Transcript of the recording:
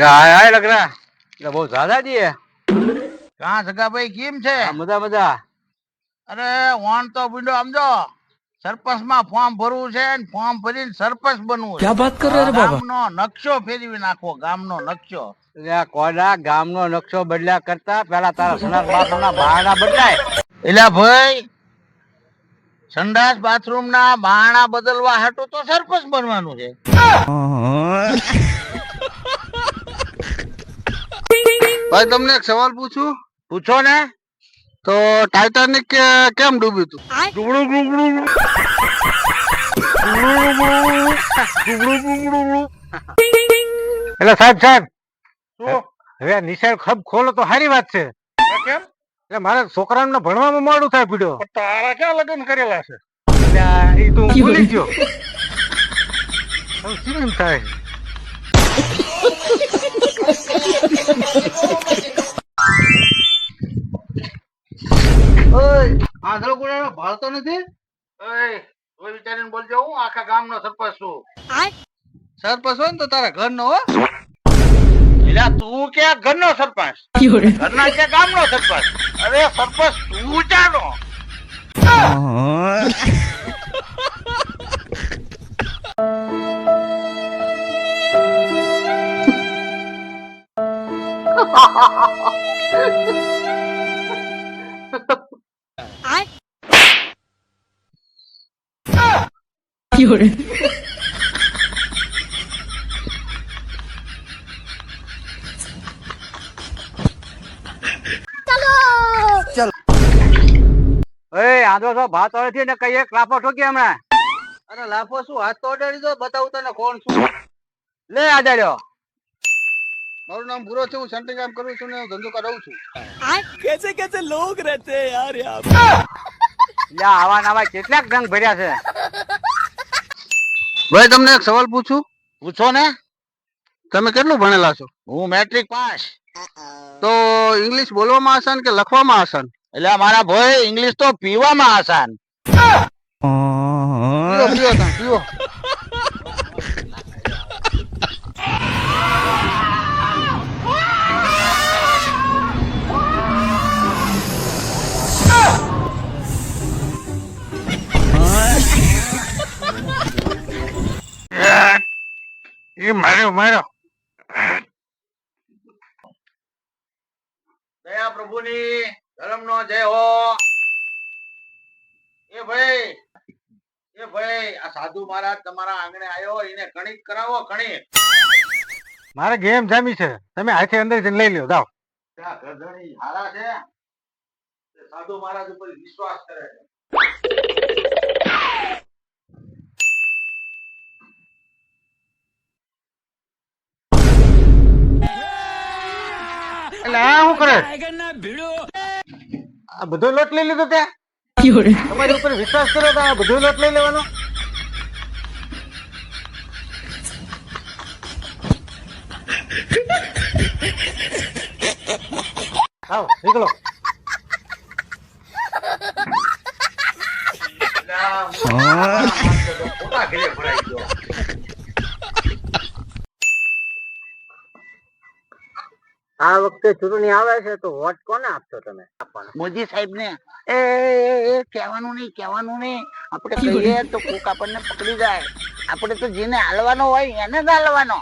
હાય હાય લગરા એટલે બહુ જ્યાદા જી હે કहाँ सगा भाई केम छे મજા મજા अरे वहां तो बुढ़ो समझो सरपंच में फॉर्म भरવું છે ને ફોર્મ ભરીને સરપંચ બનવું છે. क्या बात कर रहे हैं बाबा? ગામનો નકશો ફેરવી નાખો ગામનો નકશો. એટલે કોડા ગામનો નકશો બદલ્યા કરતા પેલા તારા સનાસ બાથરૂમના બહારના બદલાય. એલા ભાઈ સંડાસ બાથરૂમ ના બારણા બદલવા હાટુ તો સરપંચ બનવાનું છે. ભાઈ તમને એક સવાલ પૂછું? પૂછો ને. તો ટાઇટાનિક કેમ ડૂબ્યું હતું? એટલે સાહેબ હવે નિશાળ ખબ ખોલો તો સારી વાત છે. કેમ? એટલે મારા છોકરાને ભણવામાં મોડું થાય પીડ્યો. તારા ક્યાં લગ્ન કરેલા છે? એટલે એ તું ભૂલી ગયો. હવે કેમ થાય? ઓય આંધળો કુડાનો ભાળતો નથી? ઓય કોઈ વિચારીને બોલજો, હું આખા ગામનો સરપંચ છું. સરપંચ હોય ને તો તારા ઘરનો હો. એલા તું કે ઘરનો સરપંચ, ઘરના કે ગામનો સરપંચ? અરે સરપંચ તું ચાલો. આંધો છો ભાત આવે છે ને કઈ એક લાફો ઠોકી હમણાં. અરે લાફો શું, હાથ તો અડાડી દો, બતાવું તને કોણ છું. લે આજાડ્યો. મારું નામ ભૂરો છે, હું સેન્ટિંગ કામ કરું છું ને હું ધંધો કરાવું છું. कैसे कैसे लोग रहते हैं यार यहाँ पे? એટલે આવા નવા કેટલાક રંગ ભર્યા છે. ભાઈ તમને એક સવાલ પૂછું? પૂછો ને. તમે કેટલું ભણેલા છો? હું મેટ્રિક પાસ. તો ઇંગ્લિશ બોલવામાં આસાન કે લખવામાં આસાન? એટલે મારા ભાઈ ઇંગ્લિશ તો પીવામાં આસાન. પીવો પીવો તાં, પીવો. એ માર્યો માર્યો. દયા પ્રભુની ધર્મનો જય હો. એ ભાઈ આ સાધુ મહારાજ તમારા આંગણે આવ્યો, એને કણિક કરાવો, કણિક. મારે ગેમ જામી છે, તમે હાથે અંદર જઈને લઈ લ્યો જાઓ. ત્યાં ગધણી હારા છે, તે સાધુ મહારાજ ઉપર વિશ્વાસ કરે છે. એટલે આ શું કરે? આ બધો લોટ લઈ લીધો ત્યાં? તમારી ઉપર વિશ્વાસ કર્યો તો આ બધો લોટ લઈ લેવાનો? આવો નીકળો. ખોટા ઘરે ભરાઈ ગયો. આ વખતે ચૂંટણી આવે છે તો વોટ કોને આપશો તમે? મોદી સાહેબ ને. એ કહેવાનું નહીં આપણે કહીએ તો કોક આપણને પકડી જાય. આપણે તો જેને હાલવાનો હોય એને જ હાલવાનો.